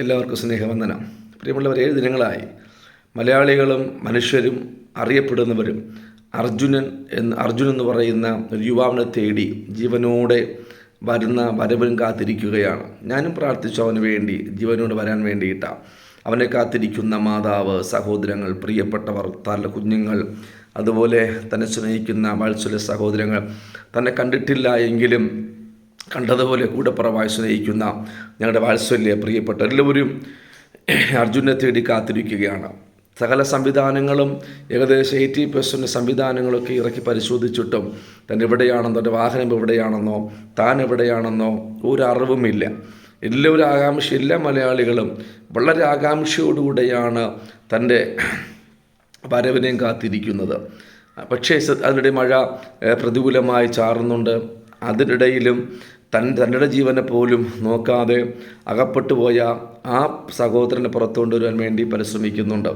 എല്ലാവർക്കും സ്നേഹവന്ദനം. പ്രിയമുള്ളവർ, 7 ദിനങ്ങളായി മലയാളികളും മനുഷ്യരും അറിയപ്പെടുന്നവരും അർജുനൻ എന്ന് പറയുന്ന ഒരു യുവാവിനെ തേടി ജീവനോടെ വരവനും കാത്തിരിക്കുകയാണ്. ഞാനും പ്രാർത്ഥിച്ചു അവന് വേണ്ടി, ജീവനോട് വരാൻ വേണ്ടിയിട്ടാണ്. അവനെ കാത്തിരിക്കുന്ന മാതാവ്, സഹോദരങ്ങൾ, പ്രിയപ്പെട്ടവർ, തൻ്റെ കുഞ്ഞുങ്ങൾ, അതുപോലെ തന്നെ സ്നേഹിക്കുന്ന വാത്സല്യ സഹോദരങ്ങൾ, തന്നെ കണ്ടിട്ടില്ല എങ്കിലും കണ്ടതുപോലെ കൂടപ്പുറമായി സ്നേഹിക്കുന്ന ഞങ്ങളുടെ വാത്സല്യ പ്രിയപ്പെട്ട എല്ലാവരും അർജുനെ തേടി കാത്തിരിക്കുകയാണ്. സകല സംവിധാനങ്ങളും ഏകദേശം 80% സംവിധാനങ്ങളൊക്കെ ഇറക്കി പരിശോധിച്ചിട്ടും തന്നെ എവിടെയാണെന്നോ, തൻ്റെ വാഹനം എവിടെയാണെന്നോ, താൻ എവിടെയാണെന്നോ ഒരു അറിവുമില്ല. എല്ലാവരും എല്ലാ മലയാളികളും വളരെ ആകാംക്ഷയോടുകൂടെയാണ് തൻ്റെ വരവിനെയും കാത്തിരിക്കുന്നത്. പക്ഷേ അതിനിടെ മഴ പ്രതികൂലമായി ചാറുന്നുണ്ട്. അതിനിടയിലും തൻ്റെ ജീവനെ പോലും നോക്കാതെ അകപ്പെട്ടു പോയ ആ സഹോദരനെ പുറത്തു കൊണ്ടുവരാൻ വേണ്ടി പരിശ്രമിക്കുന്നുണ്ട്.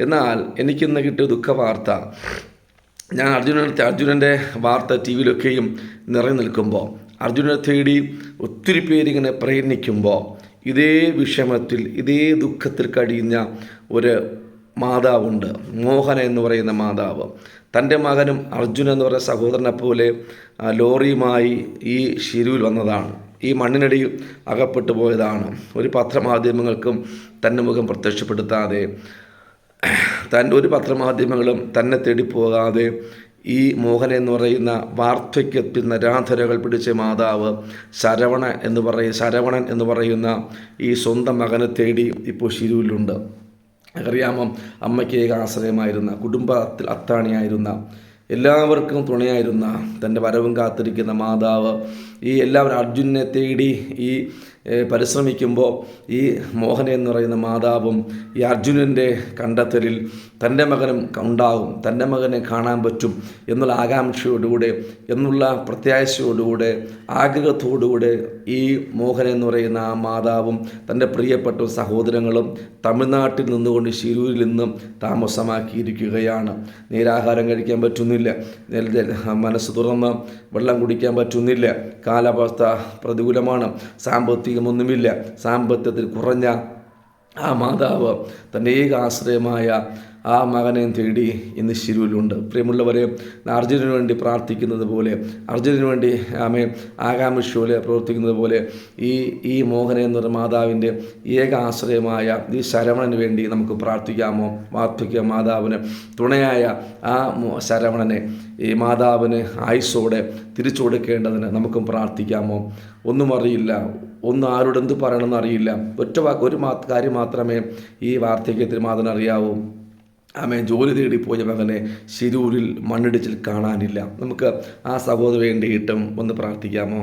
എന്നാൽ എനിക്കിന്ന് കിട്ടിയ ദുഃഖവാർത്ത, ഞാൻ അർജുനൻ്റെ വാർത്ത ടി വിയിലൊക്കെയും നിറഞ്ഞു നിൽക്കുമ്പോൾ, അർജുനനെ തേടി ഒത്തിരി പേരിങ്ങനെ പ്രയത്നിക്കുമ്പോൾ, ഇതേ വിഷമത്തിൽ ഇതേ ദുഃഖത്തിൽ കഴിയുന്ന ഒരു മാതാവുണ്ട്, മോഹന എന്ന് പറയുന്ന മാതാവ്. തൻ്റെ മകനും അർജുൻ എന്ന് പറയുന്ന സഹോദരനെ പോലെ ലോറിയുമായി ഈ ഷിരൂരിൽ വന്നതാണ്. ഈ മണ്ണിനടിയിൽ അകപ്പെട്ടു പോയതാണ്. ഒരു പത്രമാധ്യമങ്ങൾക്കും തൻ്റെ മുഖം പ്രത്യക്ഷപ്പെടുത്താതെ, ഒരു പത്രമാധ്യമങ്ങളും തന്നെ തേടിപ്പോകാതെ ഈ മോഹന എന്ന് പറയുന്ന വാർദ്ധക്യത്തിൽ നരാധരകൾ പിടിച്ച മാതാവ് ശരവണൻ എന്ന് പറയുന്ന ഈ സ്വന്തം മകനെ തേടി ഇപ്പോൾ ഷിരൂരിലുണ്ട്. അറിയാമോ, അമ്മയ്ക്ക് ഏക ആശ്രയമായിരുന്ന, കുടുംബത്തിൽ അത്താണിയായിരുന്ന, എല്ലാവർക്കും തുണയായിരുന്ന തൻ്റെ വരവും കാത്തിരിക്കുന്ന മാതാവ് എല്ലാവരും അർജുനെ തേടി പരിശ്രമിക്കുമ്പോൾ ഈ മോഹന എന്ന് പറയുന്ന മാതാവും ഈ അർജുനൻ്റെ കണ്ടെത്തലിൽ തൻ്റെ മകനും ഉണ്ടാകും, തൻ്റെ മകനെ കാണാൻ പറ്റും എന്നുള്ള ആകാംക്ഷയോടുകൂടെ, എന്നുള്ള പ്രത്യാശയോടുകൂടെ, ആഗ്രഹത്തോടുകൂടെ ഈ മോഹന എന്ന് പറയുന്ന ആ മാതാവും തൻ്റെ പ്രിയപ്പെട്ട സഹോദരങ്ങളും തമിഴ്നാട്ടിൽ നിന്നുകൊണ്ട് ശിരൂരിൽ നിന്നും താമസമാക്കിയിരിക്കുകയാണ്. നേരാഹാരം കഴിക്കാൻ പറ്റുന്നില്ല, മനസ്സ് തുറന്ന് വെള്ളം കുടിക്കാൻ പറ്റുന്നില്ല, കാലാവസ്ഥ പ്രതികൂലമാണ്, സാമ്പത്തികമൊന്നുമില്ല. സാമ്പത്തികത്തിൽ കുറഞ്ഞ ആ മാതാവ് തൻ്റെ ഏക ആശ്രയമായ ആ മകനെ തേടി ഇന്ന് ശിരൂരിലുണ്ട്. പ്രിയമുള്ളവരെ, അർജുനന് വേണ്ടി പ്രാർത്ഥിക്കുന്നത് പോലെ, അർജുനന് വേണ്ടി ആകാംക്ഷയോടെ പ്രവർത്തിക്കുന്നത് പോലെ ഈ മോഹന എന്നൊരു മാതാവിൻ്റെ ഏക ആശ്രയമായ ഈ ശരവണന് വേണ്ടി നമുക്ക് പ്രാർത്ഥിക്കാമോ? വാർദ്ധക്യ മാതാവിന് തുണയായ ആ ശരവണനെ ഈ മാതാവിന് ആയുസ്സോടെ തിരിച്ചു കൊടുക്കേണ്ടതിന് നമുക്കും പ്രാർത്ഥിക്കാമോ? ഒന്നും അറിയില്ല, ആരോട് എന്ത് പറയണമെന്ന് അറിയില്ല. ഒരു കാര്യം മാത്രമേ ഈ വാർദ്ധക്യത്തിൽ മാതാവിനറിയാവൂ. ജോലി തേടിപ്പോയ മകനെ ശിരൂരിൽ മണ്ണിടിച്ചിൽ കാണാനില്ല. നമുക്ക് ആ സഹോദരന് വേണ്ടിയിട്ടും ഒന്ന് പ്രാർത്ഥിക്കാമോ?